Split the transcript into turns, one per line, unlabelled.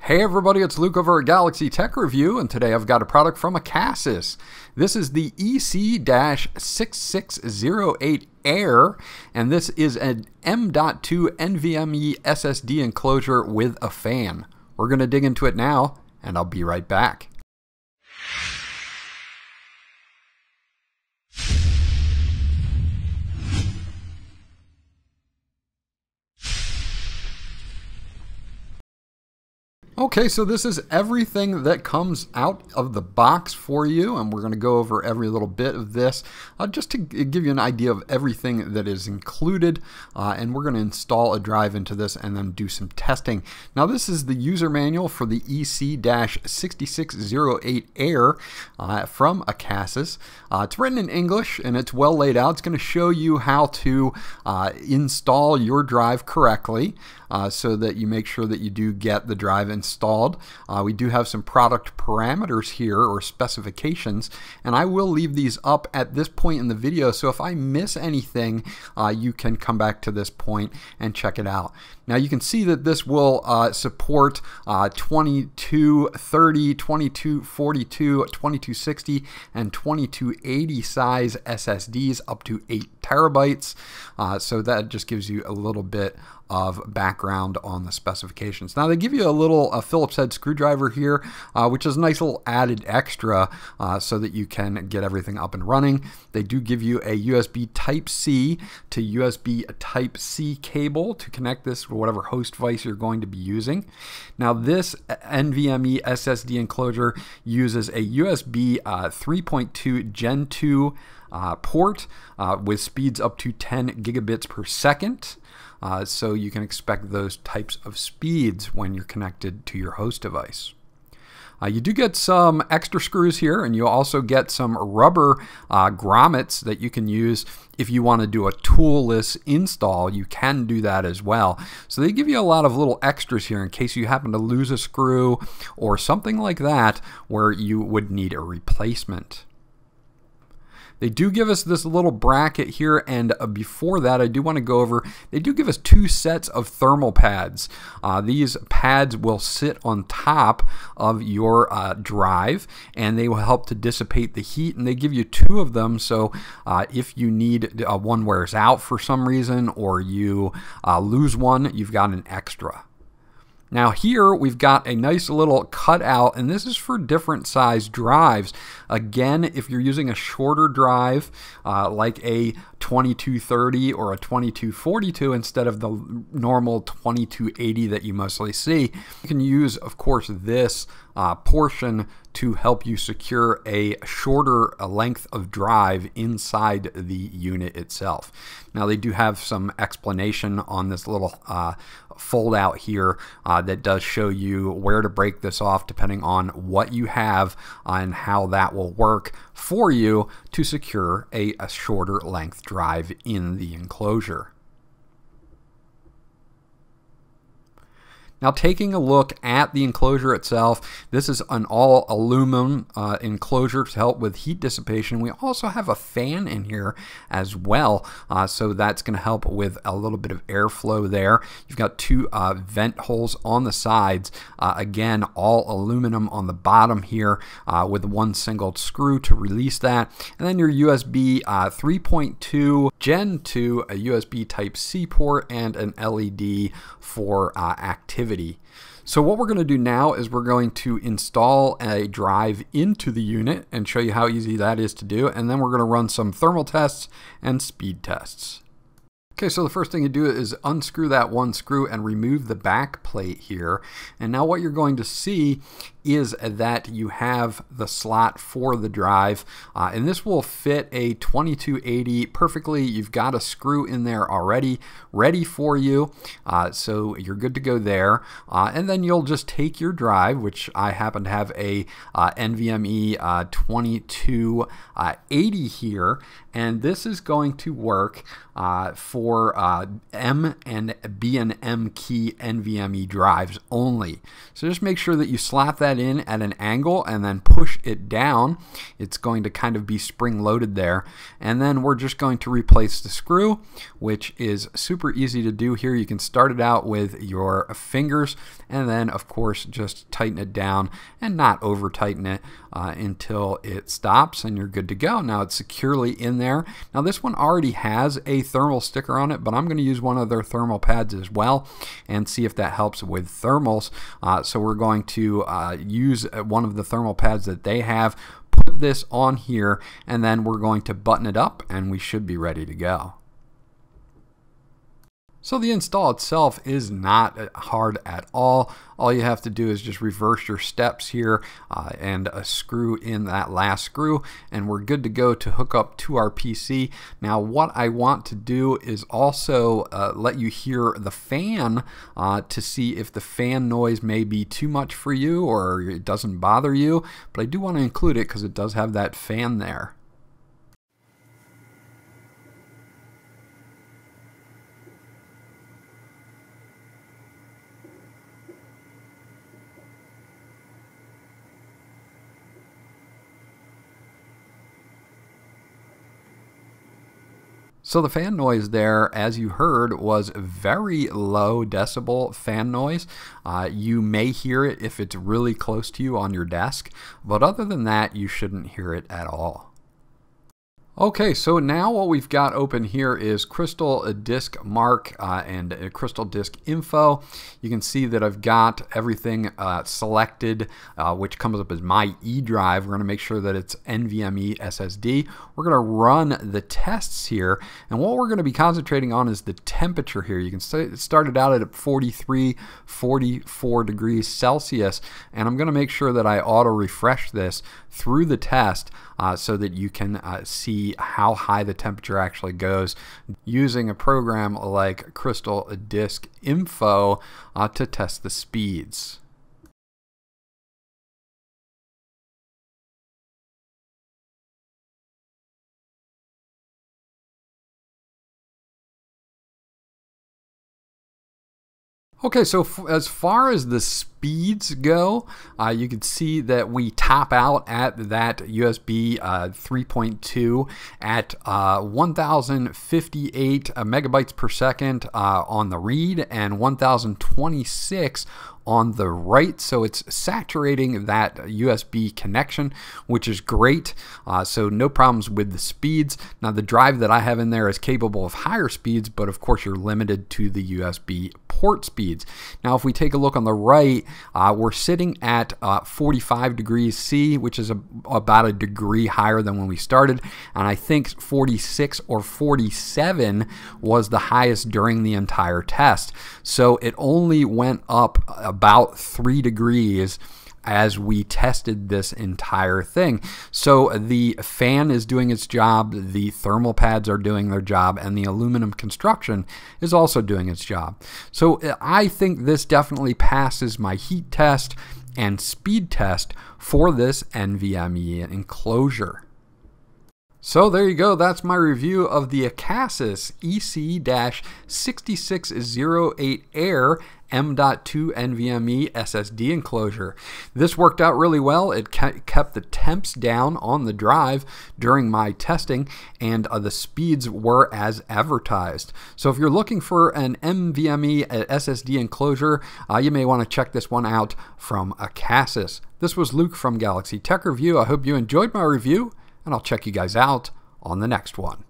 Hey everybody, it's Luke over at Galaxy Tech Review, and today I've got a product from ACASIS. This is the EC-6608 Air, and this is an M.2 NVMe SSD enclosure with a fan. We're going to dig into it now, and I'll be right back. Okay, so this is everything that comes out of the box for you, and we're going to go over every little bit of this just to give you an idea of everything that is included, and we're going to install a drive into this and then do some testing. Now this is the user manual for the EC-6608 Air from ACASIS. It's written in English and it's well laid out. It's going to show you how to install your drive correctly so that you make sure that you do get the drive installed. We do have some product parameters here, or specifications, and I will leave these up at this point in the video, so if I miss anything you can come back to this point and check it out. Now you can see that this will support 2230, 2242, 2260, and 2280 size SSDs up to 8 terabytes. So that just gives you a little bit of background on the specifications. Now they give you a little Phillips head screwdriver here, which is a nice little added extra so that you can get everything up and running. They do give you a USB Type-C to USB Type-C cable to connect this with whatever host device you're going to be using. Now this NVMe SSD enclosure uses a USB 3.2 Gen 2 port with speeds up to 10 gigabits per second. So you can expect those types of speeds when you're connected to your host device. You do get some extra screws here, and you also get some rubber grommets that you can use if you want to do a toolless install. You can do that as well. So they give you a lot of little extras here in case you happen to lose a screw or something like that where you would need a replacement. They do give us this little bracket here, and before that I do want to go over, they do give us 2 sets of thermal pads. These pads will sit on top of your drive, and they will help to dissipate the heat, and they give you 2 of them, so if you need one wears out for some reason or you lose one, you've got an extra. Now here we've got a nice little cutout, and this is for different size drives. Again, if you're using a shorter drive like a 2230 or a 2242 instead of the normal 2280 that you mostly see, you can use, of course, this portion to help you secure a shorter length of drive inside the unit itself. Now they do have some explanation on this little fold out here that does show you where to break this off depending on what you have and how that will work for you to secure a shorter length drive in the enclosure. Now taking a look at the enclosure itself, this is an all aluminum enclosure to help with heat dissipation. We also have a fan in here as well, so that's going to help with a little bit of airflow there. You've got 2 vent holes on the sides, again all aluminum on the bottom here with 1 single screw to release that, and then your USB 3.2 Gen 2, a USB Type-C port, and an LED for activity. So what we're going to do now is we're going to install a drive into the unit and show you how easy that is to do, and then we're going to run some thermal tests and speed tests. Okay, so the first thing you do is unscrew that 1 screw and remove the back plate here. And now what you're going to see is that you have the slot for the drive, and this will fit a 2280 perfectly. You've got a screw in there already ready for you, so you're good to go there. And then you'll just take your drive, which I happen to have a NVMe 2280 here, and this is going to work for M and B and M key NVMe drives only. So just make sure that you slap that in at an angle and then push it down. It's going to kind of be spring loaded there. And then we're just going to replace the screw, which is super easy to do here. You can start it out with your fingers and then of course just tighten it down and not over tighten it until it stops and you're good to go. Now it's securely in there. Now this one already has a thermal sticker on it, but I'm going to use one of their thermal pads as well and see if that helps with thermals. So we're going to use one of the thermal pads that they have, put this on here, and then we're going to button it up and we should be ready to go. So the install itself is not hard at all. All you have to do is just reverse your steps here and screw in that last screw, and we're good to go to hook up to our PC. Now what I want to do is also let you hear the fan to see if the fan noise may be too much for you or it doesn't bother you, but I do want to include it because it does have that fan there. So the fan noise there, as you heard, was very low decibel fan noise. You may hear it if it's really close to you on your desk, but other than that, you shouldn't hear it at all. Okay, so now what we've got open here is Crystal Disk Mark and Crystal Disk Info. You can see that I've got everything selected, which comes up as my E drive. We're going to make sure that it's NVMe SSD. We're going to run the tests here, and what we're going to be concentrating on is the temperature here. You can start it out at 43, 44 degrees Celsius, and I'm going to make sure that I auto refresh this through the test so that you can see how high the temperature actually goes using a program like Crystal Disk Info to test the speeds. Okay, so as far as the speeds go, you can see that we top out at that USB 3.2 at 1058 megabytes per second on the read and 1026 on the write, so it's saturating that USB connection, which is great. So no problems with the speeds. Now the drive that I have in there is capable of higher speeds, but of course you're limited to the USB port speeds. Now if we take a look on the right, we're sitting at 45 degrees C, which is about a degree higher than when we started, and I think 46 or 47 was the highest during the entire test. So it only went up about 3 degrees as we tested this entire thing. So the fan is doing its job, the thermal pads are doing their job, and the aluminum construction is also doing its job. So I think this definitely passes my heat test and speed test for this NVMe enclosure. So there you go, that's my review of the ACASIS EC-6608 Air M.2 NVMe SSD enclosure. This worked out really well. It kept the temps down on the drive during my testing, and the speeds were as advertised. So if you're looking for an NVMe SSD enclosure, you may want to check this one out from ACASIS. This was Luke from Galaxy Tech Review. I hope you enjoyed my review, and I'll check you guys out on the next one.